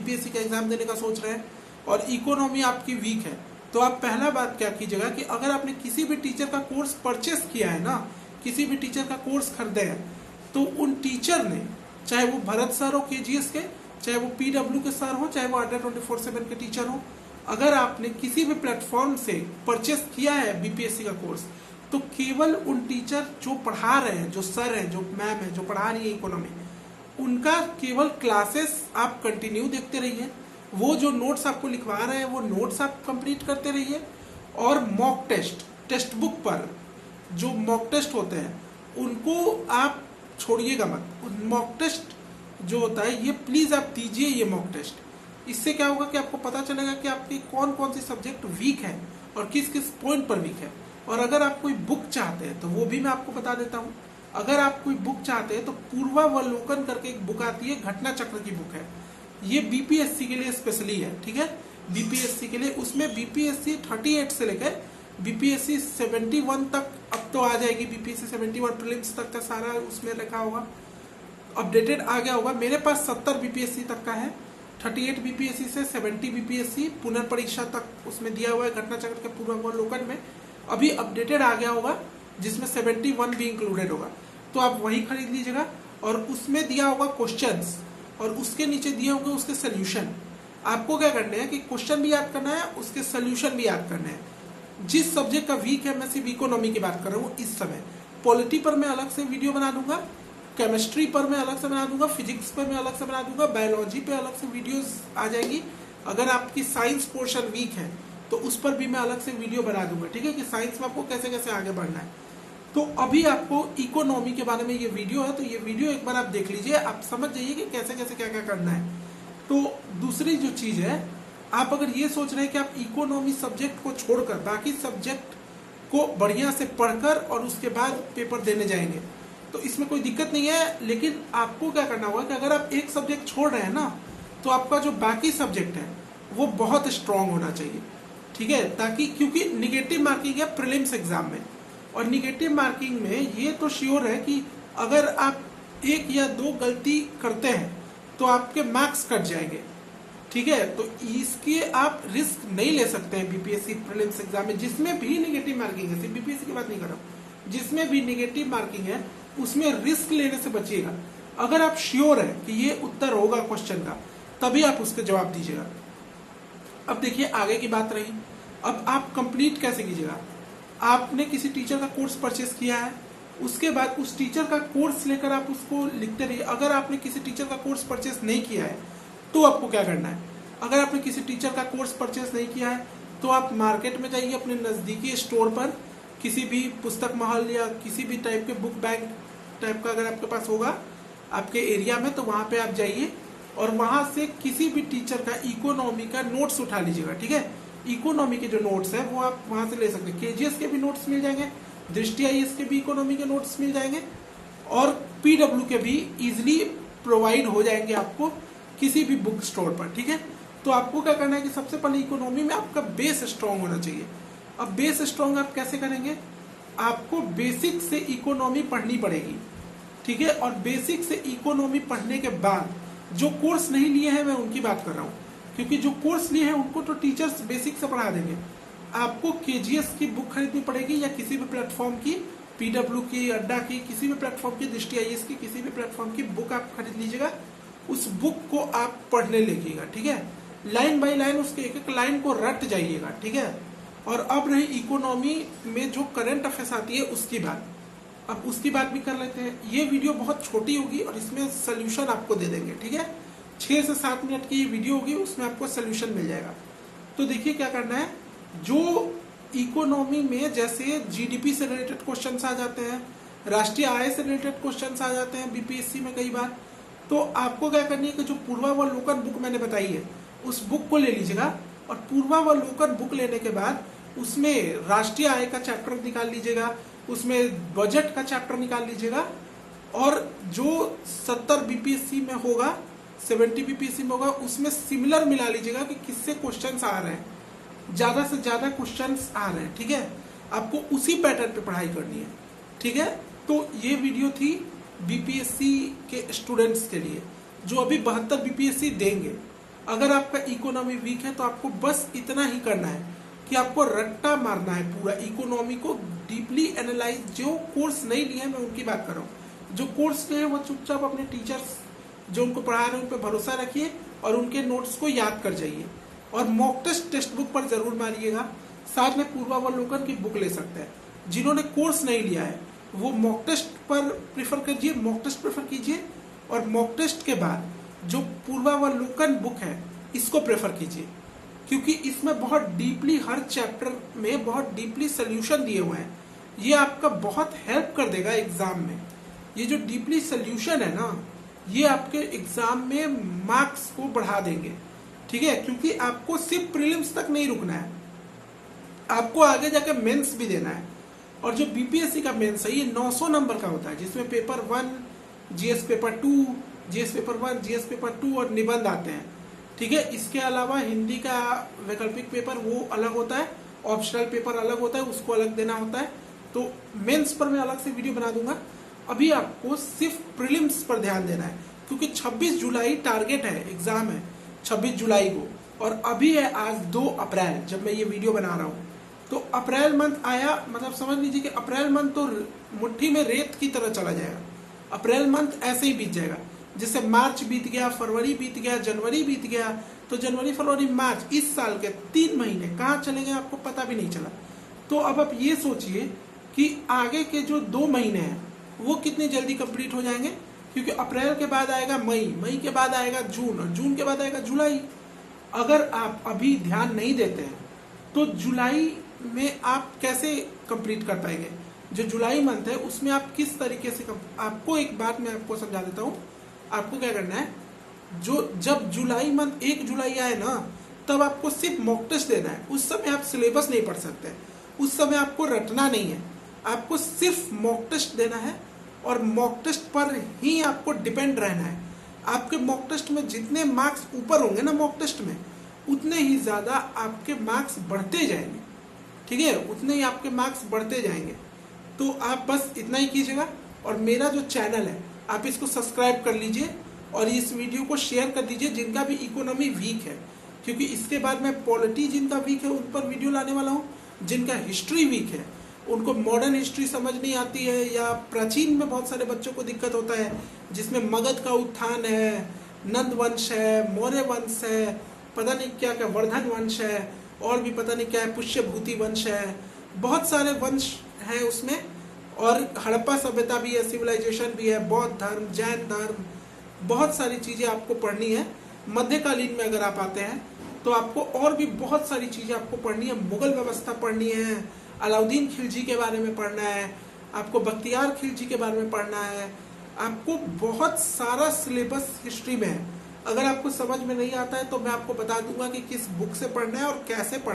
BPSC का exam देने का सोच रहे हैं और इकोनॉमी आपकी वीक है, तो आप पहला बात क्या कीजिएगा कि अगर आपने किसी भी टीचर का कोर्स परचेस किया है ना, किसी भी टीचर का कोर्स खरीदे हैं, तो उन टीचर ने, चाहे वो भरत सर हो केजीएस के, चाहे वो पीडब्ल्यू के सर हो, चाहे वो अंडर 24/7 के टीचर हो, अगर आपने किसी भी प्लेटफॉर्म से परचेस किया है बीपीएससी का कोर्स, तो केवल उन टीचर जो पढ़ा रहे हैं, जो सर हैं, जो मैम है, जो पढ़ा रही है इकोनॉमी, उनका केवल क्लासेस आप कंटिन्यू देखते रहिए। वो जो नोट्स आपको लिखवा रहे हैं वो नोट्स आप कंप्लीट करते रहिए। और मॉक टेस्ट, टेक्स्ट बुक पर जो मॉक टेस्ट होते हैं उनको आप छोड़िएगा मत। मॉक टेस्ट जो होता है ये प्लीज़ आप दीजिए ये मॉक टेस्ट। इससे क्या होगा कि आपको पता चलेगा कि आपकी कौन कौन सी सब्जेक्ट वीक है और किस किस पॉइंट पर वीक है। और अगर आप कोई बुक चाहते हैं तो वो भी मैं आपको बता देता हूँ। अगर आप कोई बुक चाहते हैं तो पूर्वावलोकन करके एक बुक आती है, घटना चक्र की बुक है, ये बीपीएससी के लिए स्पेशली है, ठीक है, बीपीएससी के लिए। उसमें बीपीएससी 38 से लेकर बीपीएससी 71 तक, अब तो आ जाएगी बीपीएससी 71 प्रीलिम्स तक का सारा उसमें रखा होगा, अपडेटेड आ गया होगा। मेरे पास 70 बीपीएससी तक का है, 38 बीपीएससी से 70 बीपीएससी पुनर्परीक्षा तक उसमें दिया हुआ है। घटना चक्र के पूर्वावलोकन में अभी अपडेटेड आ गया होगा जिसमें 71 भी इंक्लूडेड होगा, तो आप वही खरीद लीजिएगा। और उसमें दिया होगा क्वेश्चंस और उसके नीचे दिए होंगे उसके सोल्यूशन। आपको क्या करना है कि क्वेश्चन भी याद करना है, उसके सोल्यूशन भी याद करना है। जिस सब्जेक्ट का वीक है, मैं सिर्फ इकोनॉमी की बात कर रहा हूँ इस समय। पॉलिटी पर मैं अलग से वीडियो बना दूंगा, केमिस्ट्री पर मैं अलग से बना दूंगा, फिजिक्स पर मैं अलग से बना दूंगा, बायोलॉजी पे अलग से वीडियोस आ जाएगी। अगर आपकी साइंस पोर्शन वीक है तो उस पर भी मैं अलग से वीडियो बना दूंगा, ठीक है, कि साइंस में आपको कैसे कैसे आगे बढ़ना है। तो अभी आपको इकोनॉमी के बारे में ये वीडियो है, तो ये वीडियो एक बार आप देख लीजिए, आप समझ जाइए कि कैसे कैसे क्या क्या करना है। तो दूसरी जो चीज है, आप अगर ये सोच रहे हैं कि आप इकोनॉमी सब्जेक्ट को छोड़कर बाकी सब्जेक्ट को बढ़िया से पढ़कर और उसके बाद पेपर देने जाएंगे, तो इसमें कोई दिक्कत नहीं है। लेकिन आपको क्या करना होगा कि अगर आप एक सब्जेक्ट छोड़ रहे हैं ना, तो आपका जो बाकी सब्जेक्ट है वो बहुत स्ट्रांग होना चाहिए, ठीक है, ताकि, क्योंकि निगेटिव मार्किंग है प्रीलिम्स एग्जाम में, और निगेटिव मार्किंग में ये तो श्योर है कि अगर आप 1 या 2 गलती करते हैं तो आपके मार्क्स कट जाएंगे, ठीक है। तो इसके आप रिस्क नहीं ले सकते हैं बीपीएससी प्रीलिम्स एग्जाम में, जिसमें भी निगेटिव मार्किंग है, सिर्फ बीपीएससी की बात नहीं कर रहा हूँ, जिसमें भी निगेटिव मार्किंग है उसमें रिस्क लेने से बचिएगा। अगर आप श्योर है कि ये उत्तर होगा क्वेश्चन का, तभी आप उसके जवाब दीजिएगा। अब देखिए आगे की बात रही, अब आप कंप्लीट कैसे कीजिएगा। आपने किसी टीचर का कोर्स परचेस किया है, उसके बाद उस टीचर का कोर्स लेकर आप उसको लिखते रहिए। अगर आपने किसी टीचर का कोर्स परचेस नहीं किया है तो आपको क्या करना है, अगर आपने किसी टीचर का कोर्स परचेस नहीं किया है तो आप मार्केट में जाइए, अपने नज़दीकी स्टोर पर, किसी भी पुस्तक महल या किसी भी टाइप के बुक बैंक टाइप का अगर आपके पास होगा आपके एरिया में, तो वहाँ पे आप जाइए और वहाँ से किसी भी टीचर का इकोनॉमी का नोट्स उठा लीजिएगा, ठीक है। इकोनॉमी के जो नोट्स है वो आप वहाँ से ले सकते हैं। केजीएस के भी नोट्स मिल जाएंगे, दृष्टि आईएएस के भी इकोनॉमी के नोट्स मिल जाएंगे, और पीडब्ल्यू के भी इजीली प्रोवाइड हो जाएंगे आपको किसी भी बुक स्टोर पर, ठीक है। तो आपको क्या करना है कि सबसे पहले इकोनॉमी में आपका बेस स्ट्रांग होना चाहिए। अब बेस स्ट्रांग आप कैसे करेंगे, आपको बेसिक से इकोनॉमी पढ़नी पड़ेगी, ठीक है। और बेसिक से इकोनॉमी पढ़ने के बाद जो कोर्स नहीं लिए हैं मैं उनकी बात कर रहा हूँ, क्योंकि जो कोर्स लिए हैं उनको तो टीचर्स बेसिक से पढ़ा देंगे। आपको केजीएस की बुक खरीदनी पड़ेगी या किसी भी प्लेटफॉर्म की, पीडब्ल्यू की, अड्डा की, किसी भी प्लेटफॉर्म की, दृष्टि आईएएस की, किसी भी प्लेटफॉर्म की बुक आप खरीद लीजिएगा। उस बुक को आप पढ़ने लगेगा, ठीक है, लाइन बाय लाइन उसके एक एक लाइन को रट जाइएगा, ठीक है। और अब रही इकोनॉमी में जो करंट अफेयर्स आती है उसकी बात, अब उसकी बात भी कर लेते हैं। ये वीडियो बहुत छोटी होगी और इसमें सोल्यूशन आपको दे देंगे, ठीक है। 6 से 7 मिनट की ये वीडियो होगी, उसमें आपको सोल्यूशन मिल जाएगा। तो देखिए क्या करना है, जो इकोनॉमी में जैसे जीडीपी से रिलेटेड क्वेश्चंस आ जाते हैं, राष्ट्रीय आय से रिलेटेड क्वेश्चंस आ जाते हैं बीपीएससी में कई बार, तो आपको क्या करनी है कि जो पूर्वावलोकन बुक मैंने बताई है उस बुक को ले लीजिएगा। और पूर्वावलोकन बुक लेने के बाद उसमें राष्ट्रीय आय का चैप्टर निकाल लीजिएगा, उसमें बजट का चैप्टर निकाल लीजिएगा, और जो 70 बीपीएससी में होगा, 70 बीपीएससी में होगा, उसमें सिमिलर मिला लीजिएगा कि किससे क्वेश्चंस आ रहे हैं, ज्यादा से ज्यादा क्वेश्चंस आ रहे हैं, ठीक है। आपको उसी पैटर्न पे पढ़ाई करनी है, ठीक है। तो ये वीडियो थी बीपीएससी के स्टूडेंट्स के लिए जो अभी 72 बीपीएससी देंगे, अगर आपका इकोनॉमी वीक है तो आपको बस इतना ही करना है कि आपको रट्टा मारना है पूरा इकोनॉमी को डीपली एनालाइज। जो कोर्स नहीं लिए मैं उनकी बात कर रहा हूँ, जो कोर्स लिए वो चुपचाप अपने टीचर्स जो उनको पढ़ा रहे हैं उन पर भरोसा रखिए और उनके नोट्स को याद कर जाइए। और मॉक टेस्ट बुक पर जरूर मारिएगा, साथ में पूर्वावलोकन की बुक ले सकते हैं। जिन्होंने कोर्स नहीं लिया है वो मॉक टेस्ट पर प्रिफर कीजिए, मॉक टेस्ट प्रेफर कीजिए, और मॉक टेस्ट के बाद जो पूर्वावलोकन बुक है इसको प्रेफर कीजिए, क्योंकि इसमें बहुत डीपली हर चैप्टर में बहुत डीपली सोल्यूशन दिए हुए हैं। ये आपका बहुत हेल्प कर देगा एग्जाम में। ये जो डीपली सोल्यूशन है ना, ये आपके एग्जाम में मार्क्स को बढ़ा देंगे, ठीक है। क्योंकि आपको सिर्फ प्रीलिम्स तक नहीं रुकना है, आपको आगे जाकर मेंस भी देना है। और जो बीपीएससी का मेंस है ये 900 नंबर का होता है, जिसमें paper 1, GS paper 2, GS paper 1, GS paper 2 और निबंध आते हैं, ठीक है। इसके अलावा हिंदी का वैकल्पिक पेपर वो अलग होता है, ऑप्शनल पेपर अलग होता है, उसको अलग देना होता है। तो मेंस पर मैं अलग से वीडियो बना दूंगा। अभी आपको सिर्फ प्रीलिम्स पर ध्यान देना है, क्योंकि 26 जुलाई टारगेट है, एग्जाम है 26 जुलाई को, और अभी है आज 2 अप्रैल जब मैं ये वीडियो बना रहा हूँ। तो अप्रैल मंथ आया, मतलब समझ लीजिए कि अप्रैल मंथ तो मुट्ठी में रेत की तरह चला जाएगा। अप्रैल मंथ ऐसे ही बीत जाएगा, जैसे मार्च बीत गया, फरवरी बीत गया, जनवरी बीत गया। तो जनवरी, फरवरी, मार्च, इस साल के 3 महीने कहाँ चले गए आपको पता भी नहीं चला। तो अब आप ये सोचिए कि आगे के जो 2 महीने हैं वो कितनी जल्दी कंप्लीट हो जाएंगे, क्योंकि अप्रैल के बाद आएगा मई, मई के बाद आएगा जून, और जून के बाद आएगा जुलाई। अगर आप अभी ध्यान नहीं देते हैं तो जुलाई में आप कैसे कंप्लीट कर पाएंगे। जो जुलाई मंथ है उसमें आप किस तरीके से आपको एक बात मैं आपको समझा देता हूँ। आपको क्या करना है, जो जब जुलाई मंथ 1 जुलाई आए ना, तब आपको सिर्फ मॉक टेस्ट देना है। उस समय आप सिलेबस नहीं पढ़ सकते, उस समय आपको रटना नहीं है, आपको सिर्फ मॉक टेस्ट देना है और मॉक टेस्ट पर ही आपको डिपेंड रहना है। आपके मॉक टेस्ट में जितने मार्क्स ऊपर होंगे ना मॉक टेस्ट में, उतने ही ज्यादा आपके मार्क्स बढ़ते जाएंगे, ठीक है, उतने ही आपके मार्क्स बढ़ते जाएंगे। तो आप बस इतना ही कीजिएगा। और मेरा जो चैनल है आप इसको सब्सक्राइब कर लीजिए और इस वीडियो को शेयर कर दीजिए जिनका भी इकोनॉमी वीक है, क्योंकि इसके बाद मैं पॉलिटी जिनका वीक है उन पर वीडियो लाने वाला हूँ। जिनका हिस्ट्री वीक है, उनको मॉडर्न हिस्ट्री समझ नहीं आती है, या प्राचीन में बहुत सारे बच्चों को दिक्कत होता है, जिसमें मगध का उत्थान है, नंद वंश है, मौर्य वंश है, पता नहीं क्या क्या वर्धन वंश है, और भी पता नहीं क्या है, पुष्यभूति वंश है, बहुत सारे वंश हैं उसमें। और हड़प्पा सभ्यता भी है, सिविलाइजेशन भी है, बौद्ध धर्म, जैन धर्म, बहुत सारी चीजें आपको पढ़नी है। मध्यकालीन में अगर आप आते हैं तो आपको और भी बहुत सारी चीजें आपको पढ़नी है। मुगल व्यवस्था पढ़नी है, अलाउद्दीन खिलजी के बारे में पढ़ना है, आपको बख्तियार खिलजी के बारे में पढ़ना है। आपको बहुत सारा सिलेबस हिस्ट्री में है। अगर आपको समझ में नहीं आता है तो मैं आपको बता दूंगा कि किस बुक से पढ़ना है और कैसे पढ़ना है।